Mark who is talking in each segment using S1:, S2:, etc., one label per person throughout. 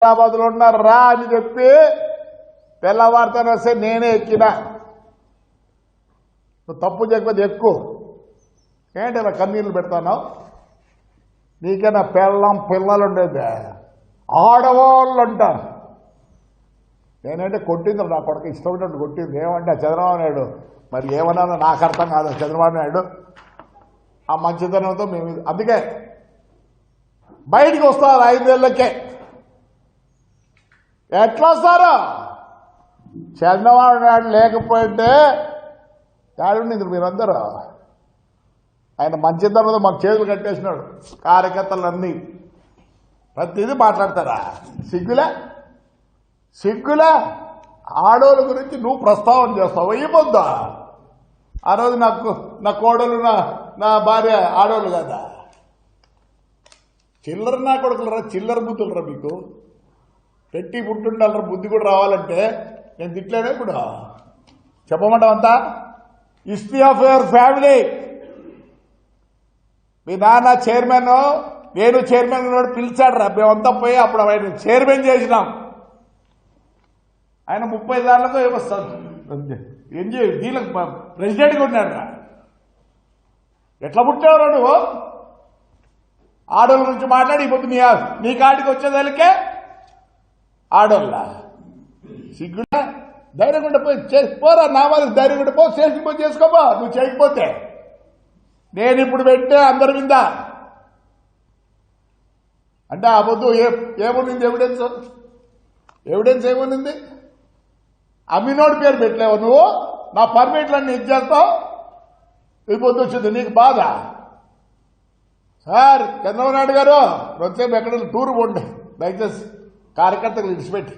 S1: హైదరాబాద్లో ఉన్నారు రా అని చెప్పి తెల్లవారితేనే వస్తే నేనే ఎక్కినా. నువ్వు తప్పు చేయకపోతే ఎక్కువ ఏంటి ఇలా కన్నీళ్ళు పెడతాను? నీకైనా పిల్లలు ఉండేది ఆడవాళ్ళు అంటారు. నేనంటే కొట్టింది నా కొడుకు ఇష్టమైనట్టు కొట్టింది. ఏమంటే చంద్రబాబు నాయుడు మరి ఏమన్నా నాకు అర్థం కాదు. చంద్రబాబు నాయుడు ఆ మంచితనంతో మేము అందుకే బయటికి వస్తారు 5 ఏళ్ళకే. ఎట్లా వస్తారు? చంద్రబాబు నాయుడు లేకపోతే ఏడుంది మీరందరూ? ఆయన మంచితనంతో మాకు చేతులు కట్టేసినాడు. కార్యకర్తలన్నీ ప్రతిదీ మాట్లాడతారా? సిగ్గులే ఆడోళ్ళ గురించి నువ్వు ప్రస్తావన చేస్తావు. అయిపోద్దా? ఆ రోజు నా కోడలు నా భార్య ఆడోళ్ళు కదా. చిల్లర నా కొడుకులరా, చిల్లర బుద్ధులరా మీకు. పెట్టి పుట్టుండాలరా, బుద్ధి కూడా రావాలంటే. నేను తిట్లేనే ఇప్పుడు చెప్పమంటావంతా. History of your family. మీ నాన్న చైర్మన్, నేను చైర్మన్ పిలిచాడు రా. మేమంతా పోయి అప్పుడు ఆయన చైర్మన్ చేసినాం. ఆయన 30 సార్లకు ఏమొస్తాను దీనికి ప్రెసిడెంట్గా ఉన్నాడు రా. ఎట్లా పుట్టావురా నువ్వు? ఆడోళ్ళ గురించి మాట్లాడి ఇప్పుడు నీ కాడికి వచ్చేదానికే ఆడోళ్ళ సిగ్గులా? ధైర్యం కూడా పోయి పోరా. నా వాళ్ళకి ధైర్యం కూడా పో, పోయి చేసుకోబో. నువ్వు చేయకపోతే నేను ఇప్పుడు పెట్టే అందరి మీద అంటే ఆ పొద్దు ఏముంది ఎవిడెన్స్ ఏముంది? అమ్మినోడి పేరు పెట్టలేవు నువ్వు. నా పర్మిట్లన్నీ ఇచ్చేస్తావు. ఈ పొద్దు వచ్చింది నీకు బాధ. సార్ చంద్రబాబు నాయుడు గారు వచ్చేపు ఎక్కడ టూర్ పోండి దయచేసి. కార్యకర్తలు విడిచిపెట్టి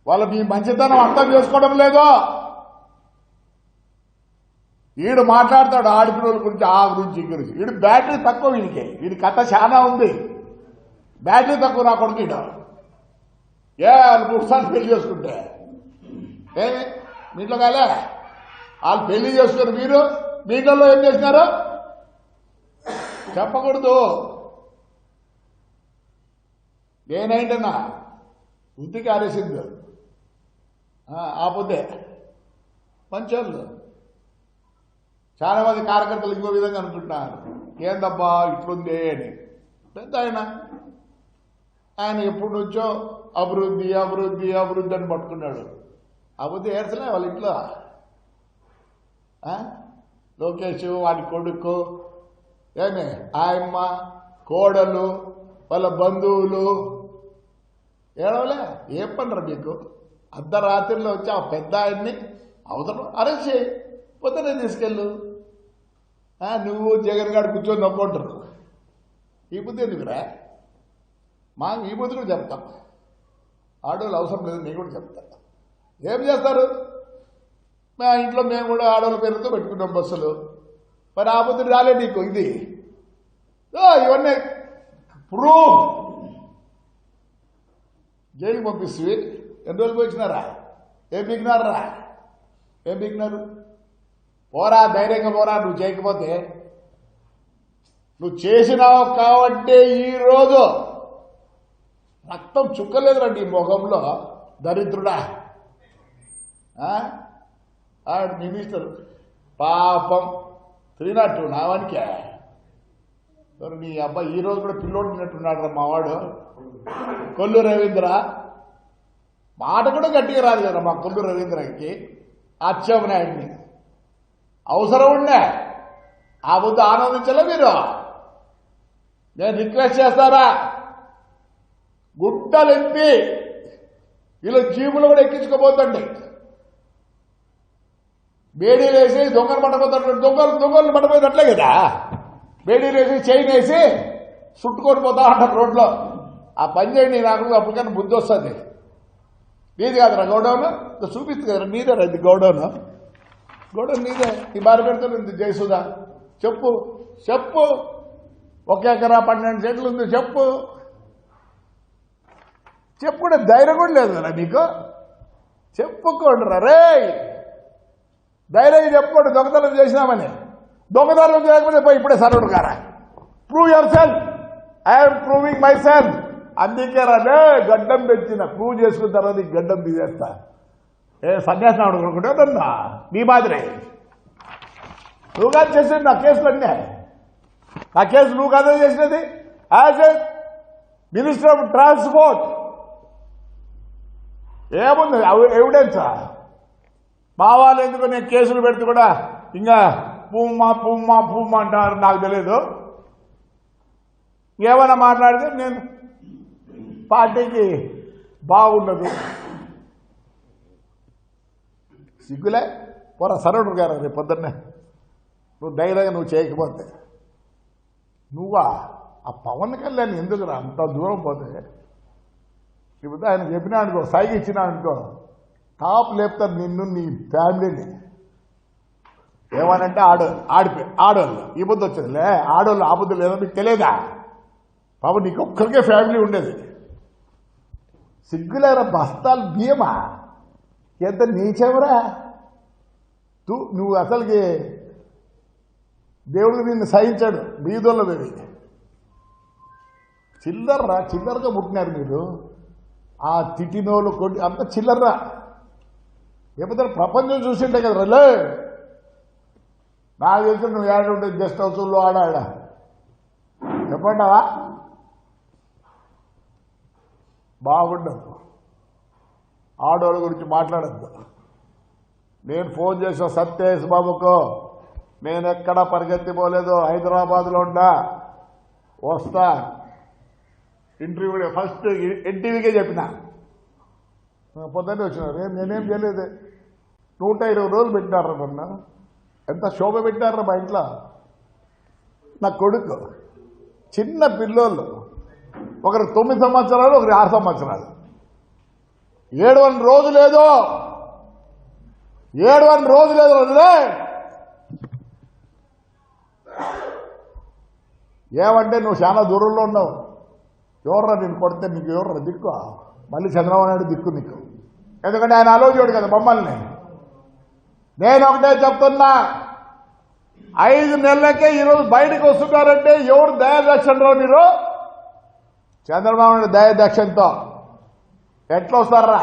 S1: వాళ్ళు మీ మంచితనం అర్థం చేసుకోవడం లేదు. వీడు మాట్లాడతాడు ఆడిపిల్లల గురించి, ఆ గురించి, ఈ గురించి. వీడు బ్యాటరీ తక్కువ. వీడి కథ చాలా ఉంది. బ్యాటరీ తక్కువ నా కొడుకు. వీడు 3 సార్లు పెళ్లి చేసుకుంటే ఏమి మీ ఇంట్లో కాలే? వాళ్ళు పెళ్లి చేసుకుని మీరు మీ ఇంట్లో ఏం చేసినారు చెప్పకూడదు. నేనైంటన్నా ఉత్తికి ఆరేసింది ఆపోతే మంచోళ్ళు. చాలా మంది కార్యకర్తలు ఇంకో విధంగా అనుకుంటున్నారు. ఏందబ్బా ఇట్లుంది అని. పెద్ద ఆయన ఎప్పటి నుంచో అభివృద్ధి అభివృద్ధి అభివృద్ధి అని పట్టుకున్నాడు. అభివృద్ధి ఏడ్చలే వాళ్ళ ఇంట్లో. లోకేష్ వాడి కొడుకు ఏమి ఆయమ్మ కోడలు వాళ్ళ బంధువులు ఏడవలే. ఏం పనరా మీకు? అర్ధరాత్రిలో వచ్చి ఆ పెద్ద ఆయన్ని అవసరం అరెస్ట్ చేయి, పొద్దునే తీసుకెళ్ళు. నువ్వు జగన్ గారు కూర్చొని నవ్వుకుంటారు. ఈ బుద్ధి ఎందుకురా? ఈ బుద్ధి కూడా చెప్తాం. ఆడవాళ్ళు అవసరం లేదు నేను కూడా చెప్తా. ఏం చేస్తారు? మా ఇంట్లో మేము కూడా ఆడవాళ్ళ పేరుతో పెట్టుకున్నాం బస్సులు. మరి ఆ బుద్ధి రాలే నీకు. ఇది ఇవన్నీ ప్రూఫ్. జైలుకి పంపిస్తుంది. ఎన్ని రోజులు వచ్చినారా? ఏం పీకినారు? పోరా, ధైర్యంగా పోరా. నువ్వు చేయకపోతే నువ్వు చేసినావు కాబట్టి ఈరోజు రక్తం చుక్కలేదురా నీ ముఖంలో. దరిద్రుడా. మినిస్టర్ పాపం 302 నావానికే. నీ అబ్బాయి ఈ రోజు కూడా పిల్లోడు తిన్నట్టున్నాడు రా మావాడు. కొల్లు రవీంద్ర మాట కూడా గట్టిగా రాదు కదా మా కొల్లు రవీంద్రకి. అచ్చెన్నాయుడిని అవసరం ఉండే ఆ బుద్ధి ఆనందించలే మీరు. నేను రిక్వెస్ట్ చేస్తారా, గుట్టలు ఎత్తి ఇలా జీబులు కూడా ఎక్కించుకోబోతండి. బేడీలు వేసి దొంగలు పట్టబోతాడు. దొంగలు పట్టబోయేది అట్లే కదా. బేడీలు వేసి చైన్ వేసి చుట్టుకొని పోతా అంటారు రోడ్లో. ఆ పని చేయండి. నాకు అప్పటికన్నా బుద్ధి వస్తుంది. నీది కాదురా గౌడౌన్? చూపిస్తుంది కదా నీదే రండి గౌడౌన్ నీదే. నీ భార్య పెడుతుంది జయసుధా. చెప్పు 1 ఎకరా 12 సెంట్లు ఉంది. చెప్పుకుంటే ధైర్యం కూడా లేదు కదా నీకు. చెప్పుకోండి రే, ధైర్యం చెప్పుకోండి. దొంగతనం చేసినామని. దొంగతనం చేయకపోతే పోయి ఇప్పుడే సరవుడు కారా. Prove your self. I'm proving my self. అందుకే రాలే గడ్డం పెంచిన ప్రూవ్ చేసుకున్న తర్వాత ఈ గడ్డం తీసేస్తా. సన్యాసం అనుకుంటే నన్నా నీ మాదిరే నువ్వు కాదు చేసేది నా కేసులు అన్నీ. నా కేసు నువ్వు కాదా చేసినది as a minister of transport. ఏముంది ఎవిడెన్సా? మా వాళ్ళు ఎందుకు నేను కేసులు పెడితే కూడా ఇంకా పూమ్మా అంటారు, నాకు తెలియదు. ఏమైనా మాట్లాడితే నేను పార్టీకి బాగుండదు. సిగ్గులే పోరా సరౌండర్ గారు. రేపు పొద్దున్నే నువ్వు ధైర్యంగా నువ్వు చేయకపోతే నువ్వా ఆ పవన్ కళ్యాణ్ ఎందుకురా అంత దూరం పోతే? ఇప్పుడు ఆయన చెప్పినా అనుకో, సైకి ఇచ్చినా అనుకో, టాప్ లేపుతారు నిన్ను నీ ఫ్యామిలీని. ఏమనంటే ఆడోళ్ళు ఈ బుద్ధి వచ్చేదిలే. ఆడోళ్ళు ఆ బుద్ధి లేదో మీకు తెలియదా? పాపం నీకు ఒక్కరికే ఫ్యామిలీ ఉండేది. సిగ్గులేరా బస్తాలు బియ్యమా? ఎంత నీచెవరా నువ్వు? అసలుకి దేవుడు నిన్ను సహించాడు. బీదోళ్ళ బేబీ చిల్లర్రా, చిల్లరగా పుట్టినారు మీరు. ఆ తిట్టినోళ్ళు కొట్టి అంత చిల్లర్రా. లేకపోతే ప్రపంచం చూసింటే కదా రే. నాకు తెలిసి నువ్వు ఏడుంటే గెస్ట్ హౌస్లో ఆడా చెప్పండావా? బాగుండదు. ఆడవాళ్ళ గురించి మాట్లాడద్దు. నేను ఫోన్ చేసిన సత్యేష్ బాబుకు, నేను ఎక్కడా పరిగెత్తిపోలేదు, హైదరాబాద్లో ఉండా, వస్తా ఇంటర్వ్యూ. ఫస్ట్ ఎన్టీవీకే చెప్పిన, పొద్దున్నే వచ్చినారు. నేనేం చేయలేదు. 120 రోజులు పెట్టినారా నన్ను. ఎంత శోభ పెట్టినారా మా ఇంట్లో. నా కొడుకు చిన్న పిల్లోళ్ళు, ఒకరికి 9 సంవత్సరాలు, ఒకరికి 6 సంవత్సరాలు. 7 రోజు లేదు, 7 రోజు లేదు. రోజులే ఏమంటే నువ్వు చాలా దూరంలో ఉన్నావు. ఎవర్రా నేను కొడితే నీకు ఎవర్రా దిక్కు? మళ్ళీ చంద్రబాబు నాయుడు దిక్కు నీకు. ఎందుకంటే ఆయన ఆలోచించాడు కదా మమ్మల్ని. నేను ఒకటే చెప్తున్నా, 5 నెలలకే ఈరోజు బయటకు వస్తున్నారంటే ఎవరు దయాదక్షిణలో? మీరు చంద్రబాబు నాయుడు దయాదక్షిణతో ఎట్లా వస్తారా?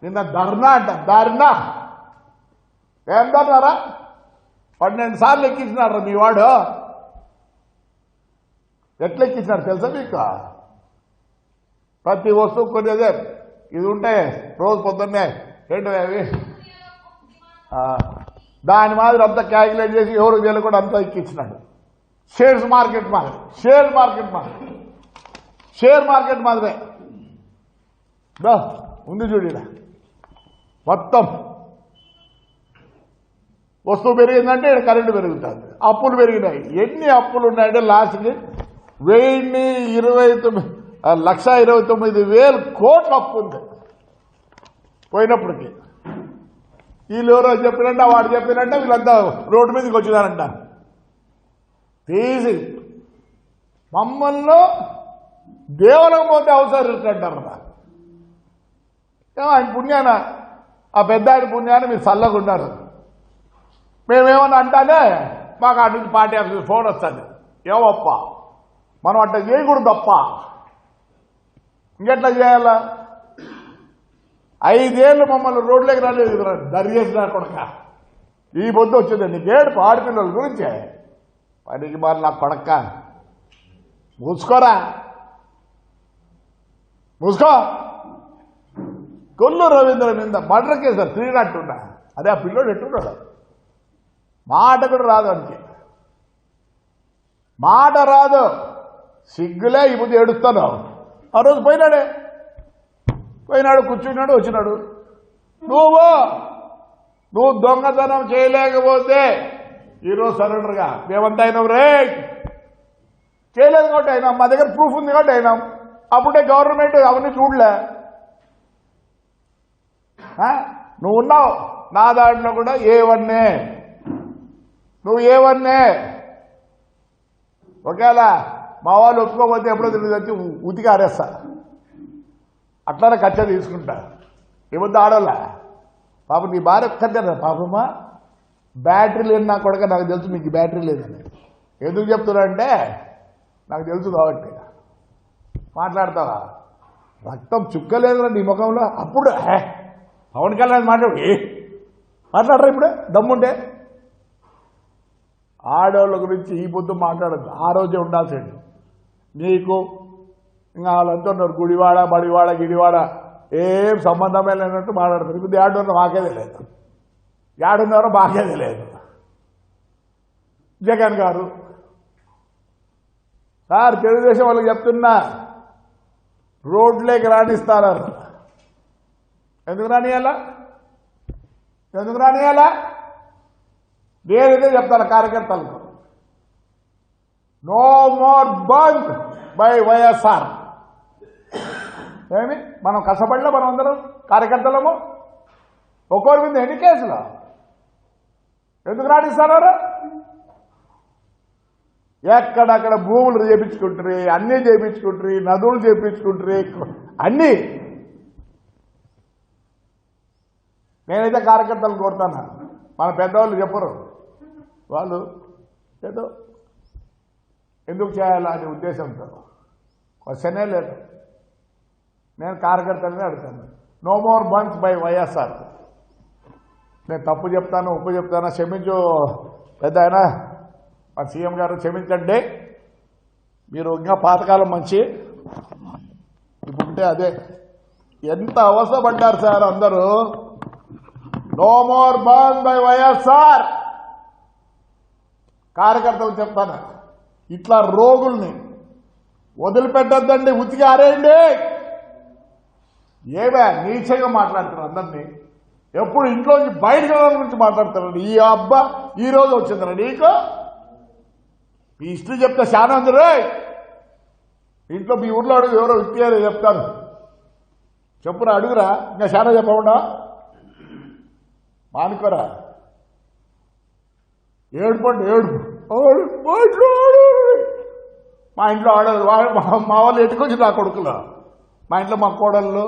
S1: నిన్న ధర్నా అంట, ధర్నా ఏం ధర్నారా? 12 సార్లు ఎక్కించినారు మీ వాడు. ఎట్లా ఎక్కించినారు తెలుసా మీకు? ప్రతి వస్తువు కొనేదే ఇది ఉంటే రోజు పొద్దున్నే ఏంటో అవి దాని మాదిరి అంతా క్యాల్కులేట్ చేసి ఎవరు వీళ్ళు కూడా అంతా ఎక్కించినాడు. షేర్ మార్కెట్ మాదిరే ఉంది చూడ. మొత్తం వస్తువు పెరిగిందంటే ఇక్కడ కరెంటు పెరుగుతుంది. అప్పులు పెరిగినాయి. ఎన్ని అప్పులు ఉన్నాయంటే లాస్ట్కి 1,29,000 కోట్ల అప్పు ఉంది పోయినప్పటికీ. వీళ్ళు ఎవరో చెప్పినంట, వాడు చెప్పినంట, వీళ్ళంతా రోడ్డు మీదకి వచ్చినారంట. తీసి మమ్మల్ని దేవాలయం పోతే అవసరం అంటారు. ఆయన పుణ్యాన, ఆ పెద్ద ఆయన పుణ్యాన మీరు చల్లగా ఉన్నారు. మేమేమన్నా అంటానే మాకు అటు నుంచి పార్టీ ఆఫీస్ ఫోన్ వస్తుంది, ఏమప్ప మనం అట్లా చేయకూడదు తప్ప. ఇంకెట్లా చేయాలా? 5 ఏళ్ళు మమ్మల్ని రోడ్లోకి రాలేదు, దర్యేసినా కొడక. ఈ పొద్దు వచ్చింది నీకేడు ఆడపిల్లల గురించే. పనికి మరి నా కొడక మూసుకోరా, మూసుకో. కొల్లు రవీంద్ర మీద మర్డర్ కేసు 302. అదే ఆ పిల్లోడు ఎట్టున్నాడు, మాట కూడా రాదు అంతే, మాట రాదు. సిగ్గులే ఈ ముందు ఏడుస్తాను. ఆ రోజు పోయినాడు, కూర్చున్నాడు, వచ్చినాడు. నువ్వు దొంగతనం చేయలేకపోతే ఈరోజు సరెండర్గా మేమంతా అయినాం రే. చేయలేదు కాబట్టి అయినాం, మా దగ్గర ప్రూఫ్ ఉంది కాబట్టి అయినాం. అప్పుడే గవర్నమెంట్ అవన్నీ చూడలే. నువ్వు ఉన్నావు నా దాంట్లో కూడా A1. నువ్వు A1. ఒకవేళ మా వాళ్ళు ఒప్పుకోకపోతే ఎప్పుడో తిరిగి వచ్చి ఉతికి ఆరేస్తా. అట్లానే కచ్చ తీసుకుంటా. ఈ వద్ద ఆడోళ్ళ పాపం నీ భార్య ఒక్కదేనా పాపమ్మా? బ్యాటరీ లేని నా కొడుక నాకు తెలుసు మీకు బ్యాటరీ లేదని. ఎందుకు చెప్తున్నా అంటే నాకు తెలుసు కాబట్టి. మాట్లాడతావా? రక్తం చుక్కలేదురా నీ ముఖంలో. అప్పుడు పవన్ కళ్యాణ్ మాట్లాడరా ఇప్పుడు దమ్ముంటే? ఆడవాళ్ళ గురించి ఈ పొద్దు మాట్లాడద్దు. ఆ రోజే ఉండాల్సింది. నీకు ఇంకా వాళ్ళంతా ఉన్నారు, గుడివాడ బడివాడ గిడివాడ ఏం సంబంధమే లేనట్టు మాట్లాడతారు. ఇప్పుడు ఏడున్నో మాకే తెలియదు, ఏడున్నారో మాకే తెలియదు. జగన్ గారు సార్ తెలుగుదేశం వాళ్ళకి చెప్తున్నా, రోడ్లేకి రాణిస్తారు. ఎందుకు రానియాలా? నేనైతే చెప్తాను కార్యకర్తలకు, no more bunk by YSR. ఏమి మనం కష్టపడినా మనం అందరం కార్యకర్తలము ఒక్కోరి మీద ఎన్ని కేసులు ఎందుకు రాణిస్తున్నారు? ఎక్కడక్కడ భూములు చేయించుకుంటారు, అన్నీ చేయించుకుంటారు, నదులు చేయించుకుంటారు, అన్నీ. నేనైతే కార్యకర్తలు కోరుతాను, మన పెద్దవాళ్ళు చెప్పరు, వాళ్ళు ఏదో ఎందుకు చేయాలా అనే ఉద్దేశంతో క్వశ్చనే లేదు. నేను కార్యకర్తలనే అడుగుతాను, no more bunks by YSR. నేను తప్పు చెప్తాను, ఉప్పు చెప్తాను, క్షమించు పెద్ద ఆయన మా సీఎం గారు, క్షమించండి. మీరు ఇంకా పాతకాలం మంచి ఇప్పుడుంటే అదే ఎంత అవసరపడ్డారు సార్ అందరూ. No more bunk by YSR. కార్యకర్తలు చెప్తాను, ఇట్లా రోగుల్ని వదిలిపెట్టద్దండి, ఉతికి ఆరేయండి. ఏవే నీచగా మాట్లాడుతున్నారు అందరినీ, ఎప్పుడు ఇంట్లోంచి బయటకు వెళ్ళడం గురించి మాట్లాడుతున్నారు. ఈ అబ్బా ఈ రోజు వచ్చిందిరా నీకు? మీ హిస్టరీ చెప్తే చాలా అందరూ ఇంట్లో మీ ఊర్లో అడుగు, ఎవరో ఇప్పారు చెప్తాను, చెప్పురా అడుగురా, ఇంకా చాలా చెప్పకుండా మానుకోరా. ఏడుపండి ఏడుపు, మా ఇంట్లో ఆడదు, మా వాళ్ళు ఎట్టుకొచ్చి నా కొడుకులు, మా ఇంట్లో మా కోడళ్ళు